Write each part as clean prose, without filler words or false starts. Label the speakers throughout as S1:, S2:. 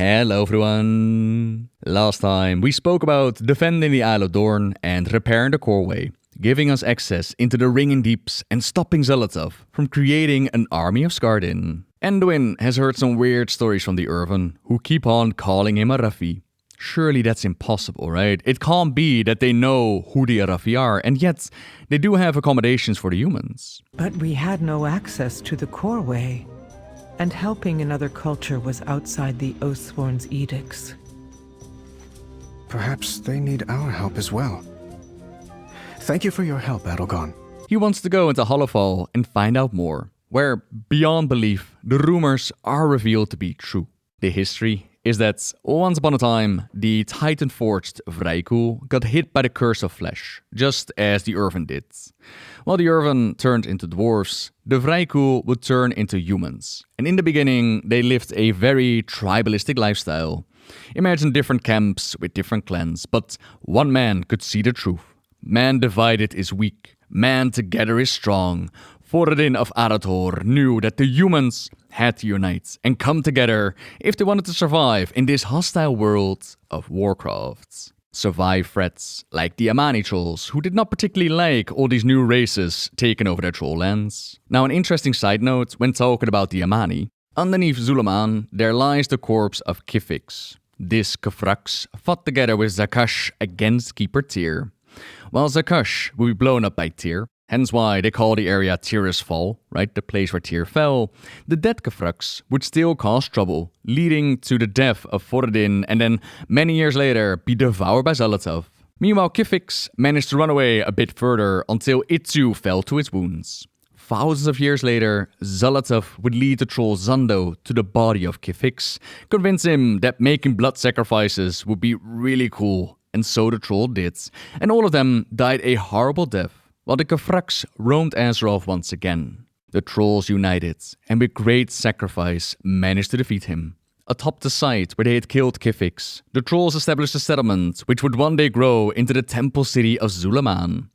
S1: Hello everyone! Last time we spoke about defending the Isle of Dorn and repairing the Coreway, giving us access into the Ringing Deeps and stopping Xal'atath from creating an army of Skardin. Anduin has heard some weird stories from the Irvin, who keep on calling him Arathi. Surely that's impossible, right? It can't be that they know who the Arathi are, and yet they do have accommodations for the humans.
S2: But we had no access to the Coreway, and helping another culture was outside the Oathsworn's edicts.
S3: Perhaps they need our help as well. Thank you for your help, Adelgon.
S1: He wants to go into Hallowfall and find out more, where, beyond belief, the rumors are revealed to be true. The history is that once upon a time, the Titan-forged Vrykul got hit by the Curse of Flesh, just as the Irvin did. While the Irvin turned into dwarves, the Vrykul would turn into humans. And in the beginning, they lived a very tribalistic lifestyle. Imagine different camps with different clans, but one man could see the truth. Man divided is weak, man together is strong. Thoradin of Arator knew that the humans had to unite and come together if they wanted to survive in this hostile world of Warcraft. Survive threats like the Amani trolls, who did not particularly like all these new races taking over their troll lands. Now, an interesting side note when talking about the Amani: underneath Zul'Aman there lies the corpse of Kifix. This Kefrax fought together with Zakash against Keeper Tyr. While Zakash will be blown up by Tyr, hence why they call the area Tyr's Fall, right, the place where Tyr fell, the dead Kefrax would still cause trouble, leading to the death of Thoradin and then many years later be devoured by Xal'atath. Meanwhile, Kifix managed to run away a bit further until it too fell to its wounds. Thousands of years later, Xal'atath would lead the troll Zando to the body of Kifix, convince him that making blood sacrifices would be really cool, and so the troll did, and all of them died a horrible death, while the Kefrax roamed Azeroth once again. The trolls united, and with great sacrifice managed to defeat him. Atop the site where they had killed Kifix, the trolls established a settlement which would one day grow into the temple city of Zul'Aman.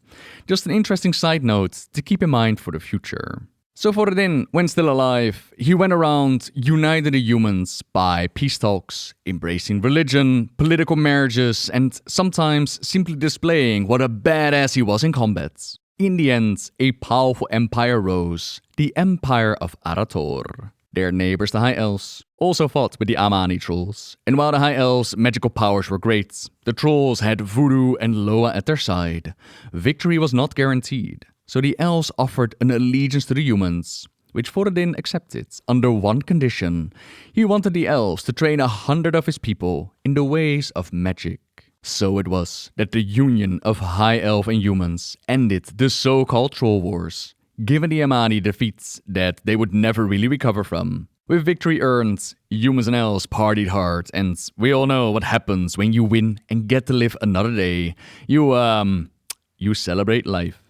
S1: Just an interesting side note to keep in mind for the future. So Thoradin, when still alive, he went around uniting the humans by peace talks, embracing religion, political marriages, and sometimes simply displaying what a badass he was in combat. In the end, a powerful empire rose, the Empire of Arator. Their neighbors, the High Elves, also fought with the Amani trolls, and while the High Elves' magical powers were great, the trolls had Voodoo and Loa at their side. Victory was not guaranteed. So the elves offered an allegiance to the humans, which Thoradin accepted under one condition. He wanted the elves to train 100 of his people in the ways of magic. So it was that the union of High Elf and humans ended the so-called Troll Wars, giving the Amani defeats that they would never really recover from. With victory earned, humans and elves partied hard, and we all know what happens when you win and get to live another day. You celebrate life.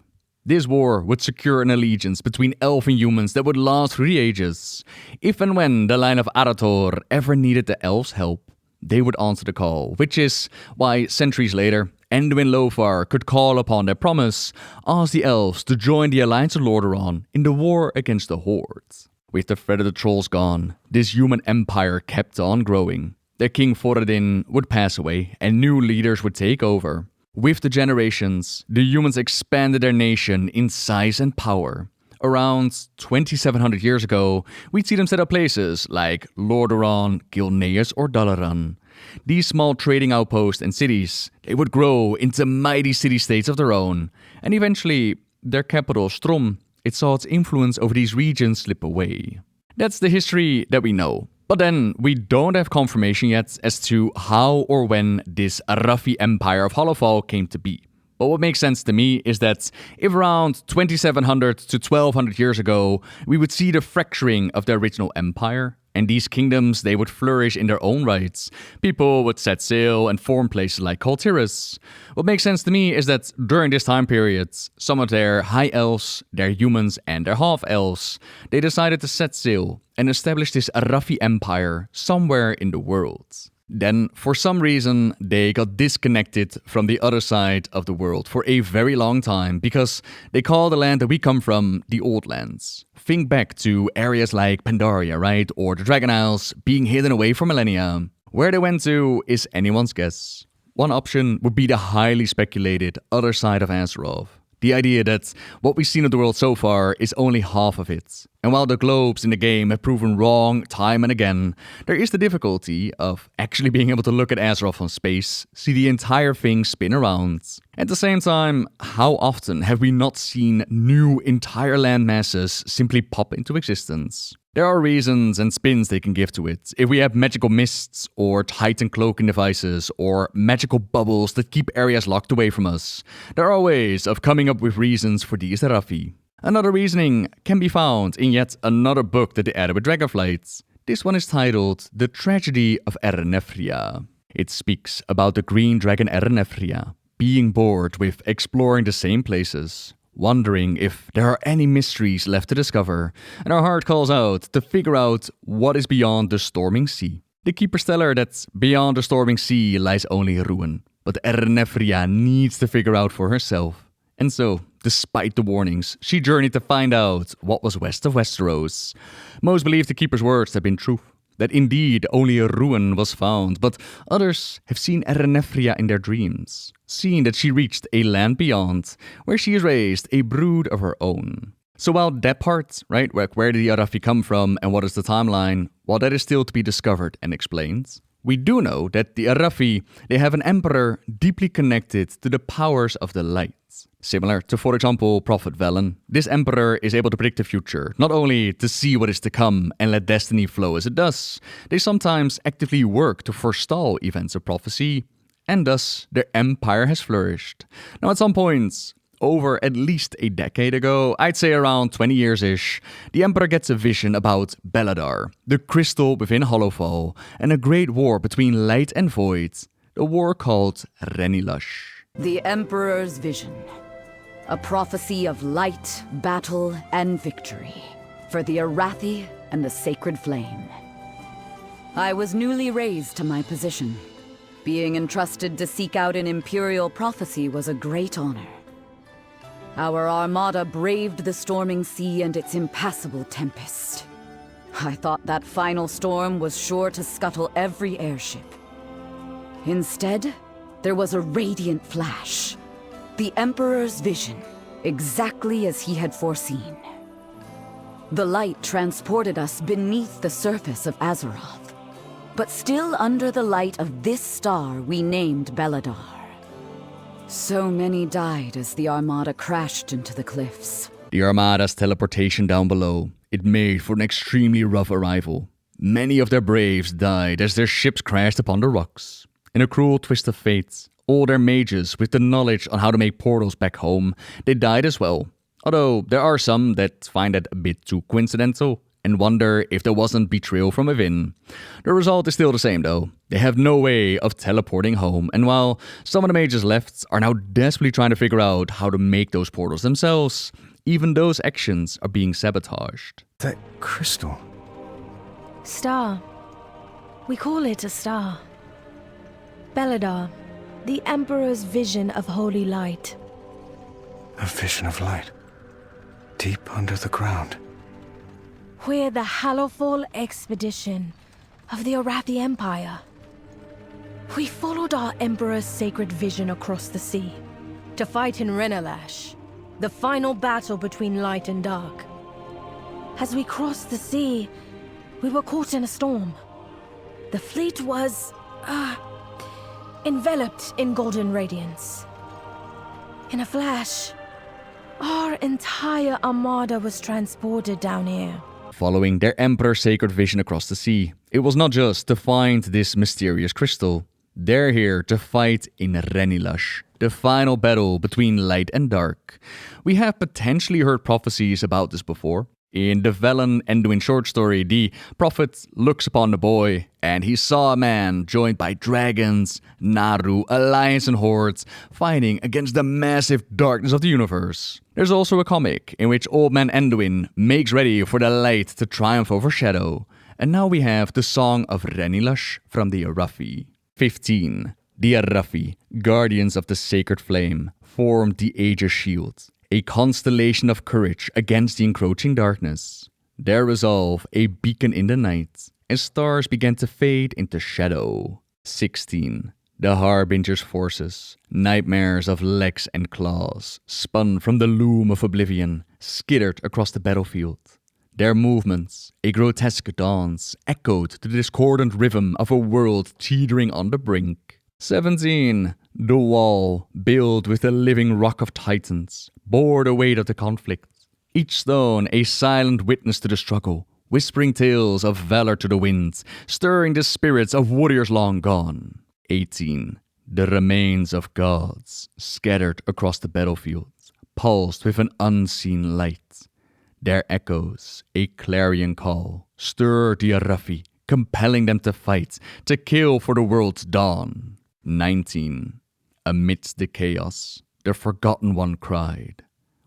S1: This war would secure an allegiance between elf and humans that would last through the ages. If and when the line of Arator ever needed the elves' help, they would answer the call, which is why centuries later, Anduin Lothar could call upon their promise, ask the elves to join the Alliance of Lordaeron in the war against the Horde. With the threat of the trolls gone, this human empire kept on growing. Their king Thoradin would pass away and new leaders would take over. With the generations, the humans expanded their nation in size and power. Around 2700 years ago, we'd see them set up places like Lordaeron, Gilneas or Dalaran. These small trading outposts and cities, they would grow into mighty city-states of their own. And eventually, their capital, Strom, it saw its influence over these regions slip away. That's the history that we know. But then, we don't have confirmation yet as to how or when this Arathi Empire of Hallowfall came to be. But what makes sense to me is that if around 2700 to 1200 years ago, we would see the fracturing of the original empire, and these kingdoms, they would flourish in their own rights. People would set sail and form places like Kul Tiras. What makes sense to me is that during this time period, some of their high elves, their humans, and their half-elves, they decided to set sail and establish this Arathi Empire somewhere in the world. Then, for some reason, they got disconnected from the other side of the world for a very long time because they call the land that we come from the Old Lands. Think back to areas like Pandaria, right? Or the Dragon Isles being hidden away for millennia. Where they went to is anyone's guess. One option would be the highly speculated other side of Azeroth. The idea that what we've seen of the world so far is only half of it. And while the globes in the game have proven wrong time and again, there is the difficulty of actually being able to look at Azeroth from space, see the entire thing spin around. At the same time, how often have we not seen new entire land masses simply pop into existence? There are reasons and spins they can give to it. If we have magical mists, or Titan cloaking devices, or magical bubbles that keep areas locked away from us, there are ways of coming up with reasons for these Arathi. Another reasoning can be found in yet another book that they added with Dragonflight. This one is titled The Tragedy of Erenethria. It speaks about the green dragon Erenethria being bored with exploring the same places, wondering if there are any mysteries left to discover, and our heart calls out to figure out what is beyond the storming sea. The Keeper's tell her that beyond the storming sea lies only ruin, but Erenethria needs to figure out for herself. And so, despite the warnings, she journeyed to find out what was west of Westeros. Most believe the Keeper's words have been true, that indeed only a ruin was found, but others have seen Erenethria in their dreams, seen that she reached a land beyond, where she has raised a brood of her own. So while that part, right, where did the Arathi come from and what is the timeline, while that is still to be discovered and explained, we do know that the Arathi, they have an emperor deeply connected to the powers of the light. Similar to, for example, Prophet Velen, this emperor is able to predict the future, not only to see what is to come and let destiny flow as it does, they sometimes actively work to forestall events of prophecy, and thus their empire has flourished. Now at some points, over at least a decade ago, I'd say around 20 years-ish, the Emperor gets a vision about Beledar, the crystal within Hallowfall, and a great war between light and void, the war called Renilush.
S4: The Emperor's vision. A prophecy of light, battle, and victory for the Arathi and the Sacred Flame. I was newly raised to my position. Being entrusted to seek out an Imperial prophecy was a great honor. Our armada braved the storming sea and its impassable tempest. I thought that final storm was sure to scuttle every airship. Instead, there was a radiant flash. The Emperor's vision, exactly as he had foreseen. The light transported us beneath the surface of Azeroth. But still under the light of this star we named Beledar. So many died as the Armada crashed into the cliffs.
S1: The Armada's teleportation down below, it made for an extremely rough arrival. Many of their braves died as their ships crashed upon the rocks. In a cruel twist of fate, all their mages with the knowledge on how to make portals back home, they died as well. Although there are some that find that a bit too coincidental and wonder if there wasn't betrayal from within. The result is still the same though. They have no way of teleporting home, and while some of the mages left are now desperately trying to figure out how to make those portals themselves, even those actions are being sabotaged.
S3: That crystal.
S5: Star. We call it a star. Beledar, the Emperor's vision of holy light.
S3: A vision of light. Deep under the ground.
S5: We're the Hallowfall expedition of the Arathi Empire. We followed our Emperor's sacred vision across the sea to fight in Renilush, the final battle between light and dark. As we crossed the sea, we were caught in a storm. The fleet was, enveloped in golden radiance. In a flash, our entire armada was transported down here.
S1: Following their Emperor's sacred vision across the sea, it was not just to find this mysterious crystal. They're here to fight in Renilush, the final battle between light and dark. We have potentially heard prophecies about this before. In the Velen Anduin short story, the prophet looks upon the boy, and he saw a man joined by dragons, Naru, alliance and hordes, fighting against the massive darkness of the universe. There's also a comic in which Old Man Anduin makes ready for the light to triumph over shadow. And now we have the Song of Renilush from the Arathi. 15. The Arathi, guardians of the sacred flame, formed the Aegis Shield, a constellation of courage against the encroaching darkness. Their resolve, a beacon in the night, as stars began to fade into shadow. 16. The Harbinger's forces, nightmares of legs and claws, spun from the loom of oblivion, skittered across the battlefield. Their movements, a grotesque dance, echoed to the discordant rhythm of a world teetering on the brink. 17. The wall, built with the living rock of titans, bore the weight of the conflict. Each stone a silent witness to the struggle, whispering tales of valor to the winds, stirring the spirits of warriors long gone. 18. The remains of gods, scattered across the battlefield, pulsed with an unseen light. Their echoes, a clarion call, stirred the Arathi, compelling them to fight, to kill for the world's dawn. 19. Amidst the chaos, the Forgotten One cried,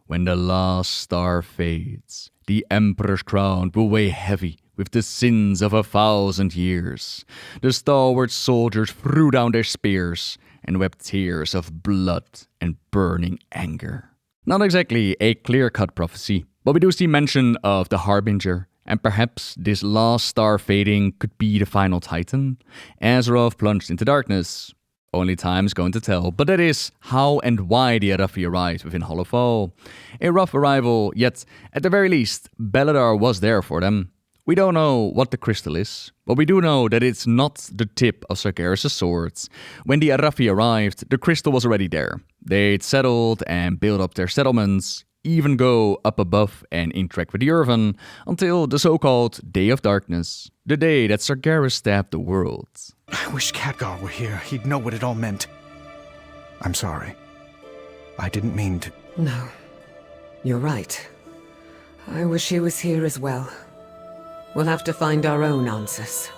S1: "When the last star fades, the Emperor's crown will weigh heavy with the sins of 1,000 years." The stalwart soldiers threw down their spears and wept tears of blood and burning anger. Not exactly a clear-cut prophecy, but we do see mention of the Harbinger, and perhaps this last star fading could be the final Titan. Azeroth plunged into darkness. Only time's going to tell, but that is how and why the Arathi arrived within Hallowfall. A rough arrival, yet at the very least, Beledar was there for them. We don't know what the crystal is, but we do know that it's not the tip of Sargeras' swords. When the Arathi arrived, the crystal was already there. They'd settled and built up their settlements, even go up above and interact with the Irvan, until the so-called Day of Darkness, the day that Sargeras stabbed the world.
S3: I wish Khadgar were here. He'd know what it all meant. I'm sorry. I didn't mean to...
S6: No. You're right. I wish he was here as well. We'll have to find our own answers.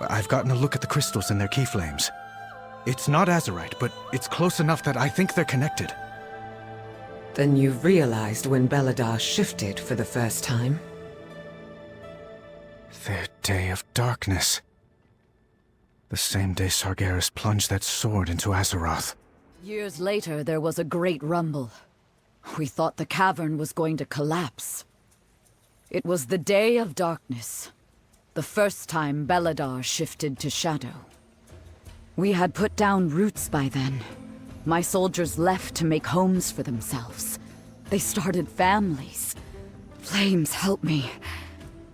S3: I've gotten a look at the crystals and their keyflames. It's not Azerite, but it's close enough that I think they're connected.
S6: Then you've realized when Beledar shifted for the first time?
S3: Their Day of Darkness. The same day Sargeras plunged that sword into Azeroth.
S4: Years later, there was a great rumble. We thought the cavern was going to collapse. It was the Day of Darkness, the first time Beledar shifted to shadow. We had put down roots by then. My soldiers left to make homes for themselves. They started families. Flames, help me.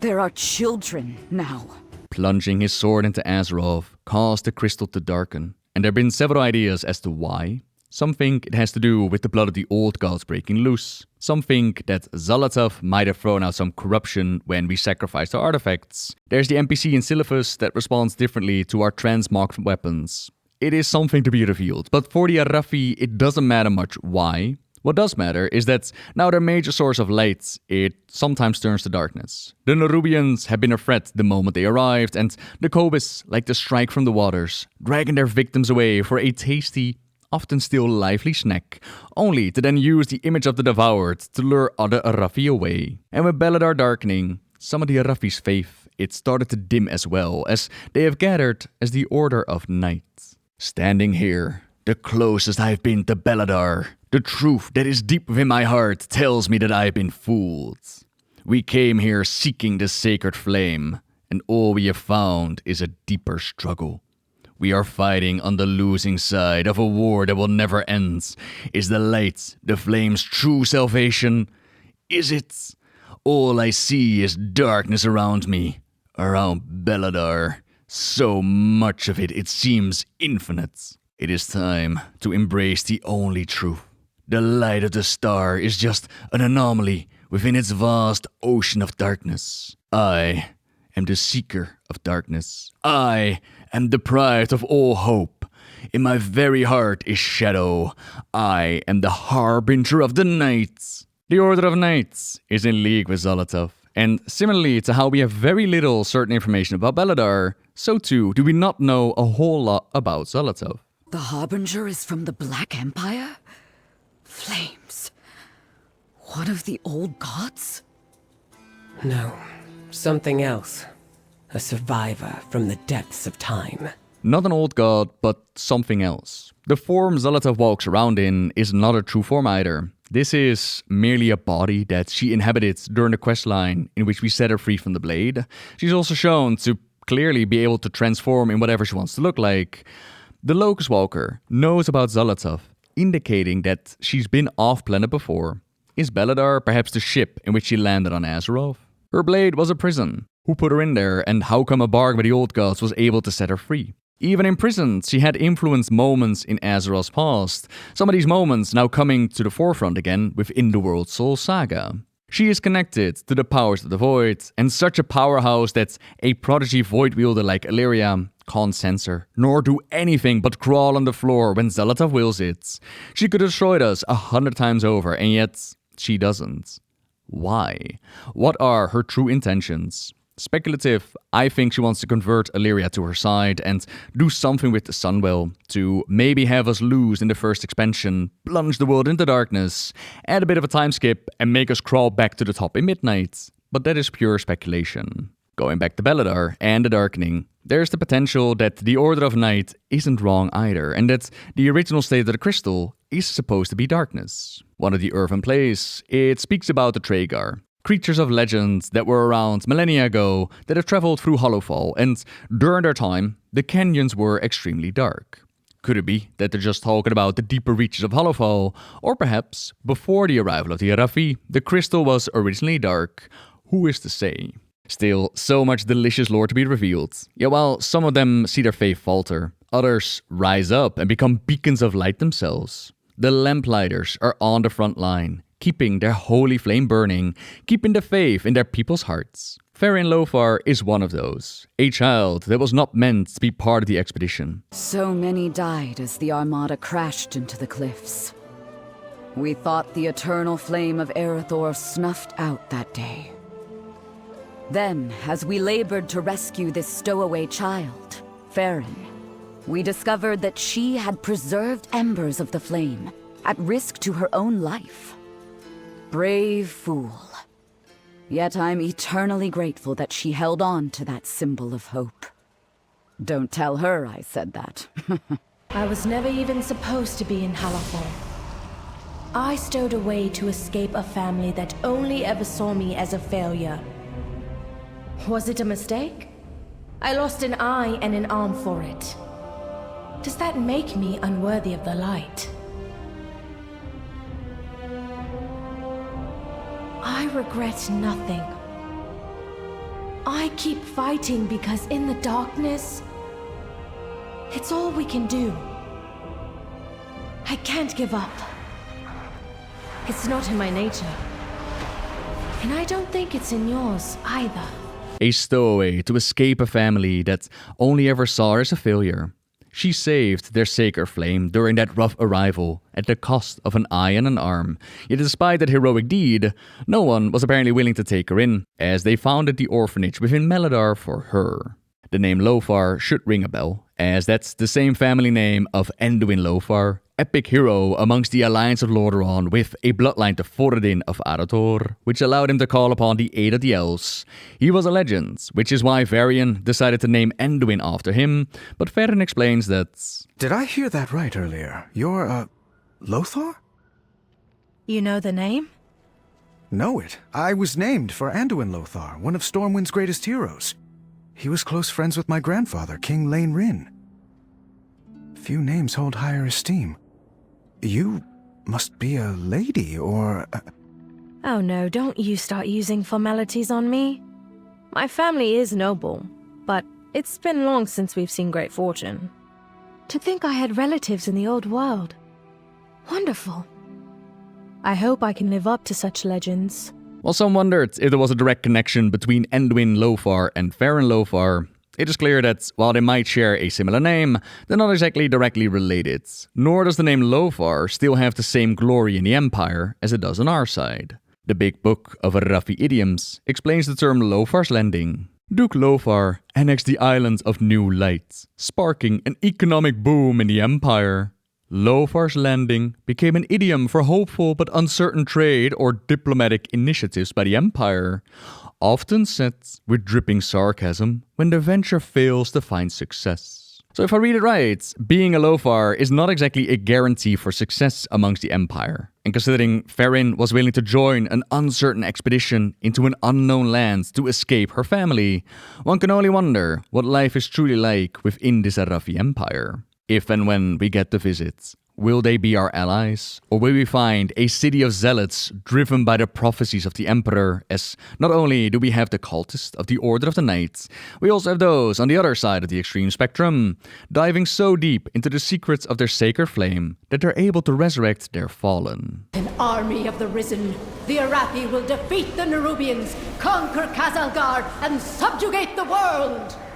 S4: There are children now.
S1: Plunging his sword into Azeroth caused the crystal to darken, and there have been several ideas as to why. Some think it has to do with the blood of the old gods breaking loose. Some think that Xal'atath might have thrown out some corruption when we sacrificed our artifacts. There's the NPC in Silphus that responds differently to our transmog weapons. It is something to be revealed, but for the Arathi, it doesn't matter much why. What does matter is that now their major source of light, it sometimes turns to darkness. The Nerubians have been a threat the moment they arrived, and the Kobis like to strike from the waters, dragging their victims away for a tasty, often still lively snack, only to then use the image of the devoured to lure other Arathi away. And with Beledar darkening, some of the Arathi's faith, it started to dim as well, as they have gathered as the Order of Night. Standing here, the closest I've been to Beledar, the truth that is deep within my heart tells me that I've been fooled. We came here seeking the sacred flame, and all we have found is a deeper struggle. We are fighting on the losing side of a war that will never end. Is the light, the flame's true salvation? Is it? All I see is darkness around me, around Beledar. So much of it seems infinite. It is time to embrace the only truth. The light of the star is just an anomaly within its vast ocean of darkness. I am the seeker of darkness. I am deprived of all hope. In my very heart is shadow. I am the Harbinger of the Night. The Order of Night is in league with Xal'atath. And similarly to how we have very little certain information about Beledar, so too do we not know a whole lot about Xal'atath.
S4: The Harbinger is from the Black Empire? Flames. One of the old gods?
S6: No, something else. A survivor from the depths of time.
S1: Not an old god, but something else. The form Xal'atath walks around in is not a true form either. This is merely a body that she inhabited during the questline in which we set her free from the blade. She's also shown to clearly be able to transform in whatever she wants to look like. The Locust Walker knows about Xal'atath, indicating that she's been off-planet before. Is Beledar perhaps the ship in which she landed on Azeroth? Her blade was a prison. Who put her in there, and how come a bargain with the old gods was able to set her free? Even imprisoned, she had influenced moments in Azeroth's past. Some of these moments now coming to the forefront again within the World Soul Saga. She is connected to the powers of the Void, and such a powerhouse that a prodigy Void wielder like Illyria can't censor, nor do anything but crawl on the floor when Xal'atath wills it. She could have destroyed us 100 times over, and yet she doesn't. Why? What are her true intentions? Speculative. I think she wants to convert Illyria to her side and do something with the Sunwell to maybe have us lose in the first expansion, plunge the world into darkness, add a bit of a time skip and make us crawl back to the top in midnight. But that is pure speculation. Going back to Beledar and the Darkening, there's the potential that the Order of Night isn't wrong either, and that the original state of the crystal is supposed to be darkness. One of the Earthen Plays, it speaks about the Traegar, creatures of legend that were around millennia ago that have traveled through Hallowfall, and during their time, the canyons were extremely dark. Could it be that they're just talking about the deeper reaches of Hallowfall, or perhaps, before the arrival of the Arathi, the crystal was originally dark? Who is to say? Still, so much delicious lore to be revealed. Yet while some of them see their faith falter, others rise up and become beacons of light themselves. The Lamplighters are on the front line, keeping their holy flame burning, keeping the faith in their people's hearts. Faerin Lothar is one of those, a child that was not meant to be part of the expedition.
S4: So many died as the Armada crashed into the cliffs. We thought the eternal flame of Arathor snuffed out that day. Then, as we labored to rescue this stowaway child, Faerin, we discovered that she had preserved embers of the flame, at risk to her own life. Brave fool. Yet I'm eternally grateful that she held on to that symbol of hope. Don't tell her I said that.
S5: I was never even supposed to be in Hallowfall. I stowed away to escape a family that only ever saw me as a failure. Was it a mistake? I lost an eye and an arm for it. Does that make me unworthy of the light? I regret nothing. I keep fighting because in the darkness, it's all we can do. I can't give up. It's not in my nature. And I don't think it's in yours either.
S1: A stowaway to escape a family that only ever saw her as a failure. She saved their sacred flame during that rough arrival at the cost of an eye and an arm. Yet despite that heroic deed, no one was apparently willing to take her in, as they founded the orphanage within Beledar for her. The name Lothar should ring a bell, as that's the same family name of Anduin Lothar, epic hero amongst the Alliance of Lordaeron with a bloodline to Thoradin of Arator, which allowed him to call upon the aid of the elves. He was a legend, which is why Varian decided to name Anduin after him, but Faerin explains that...
S3: Did I hear that right earlier? You're, Lothar?
S5: You know the name?
S3: Know it. I was named for Anduin Lothar, one of Stormwind's greatest heroes. He was close friends with my grandfather, King Lane Rin. Few names hold higher esteem. You must be a lady, or...
S5: Oh no, don't you start using formalities on me. My family is noble, but it's been long since we've seen great fortune. To think I had relatives in the old world. Wonderful. I hope I can live up to such legends.
S1: While some wondered if there was a direct connection between Anduin Lothar and Faerin Lothar, it is clear that while they might share a similar name, they're not exactly directly related. Nor does the name Lothar still have the same glory in the Empire as it does on our side. The Big Book of Arathi Idioms explains the term Lothar's Landing. Duke Lothar annexed the island of New Light, sparking an economic boom in the Empire. Lothar's Landing became an idiom for hopeful but uncertain trade or diplomatic initiatives by the Empire, often said with dripping sarcasm when the venture fails to find success. So if I read it right, being a Lothar is not exactly a guarantee for success amongst the Empire. And considering Faerin was willing to join an uncertain expedition into an unknown land to escape her family, one can only wonder what life is truly like within this Arathi Empire. If and when we get the visits, will they be our allies? Or will we find a city of zealots driven by the prophecies of the Emperor, as not only do we have the cultists of the Order of the Knights, we also have those on the other side of the extreme spectrum, diving so deep into the secrets of their sacred flame that they're able to resurrect their fallen.
S7: An army of the risen, the Arathi will defeat the Nerubians, conquer Khaz Algar, and subjugate the world!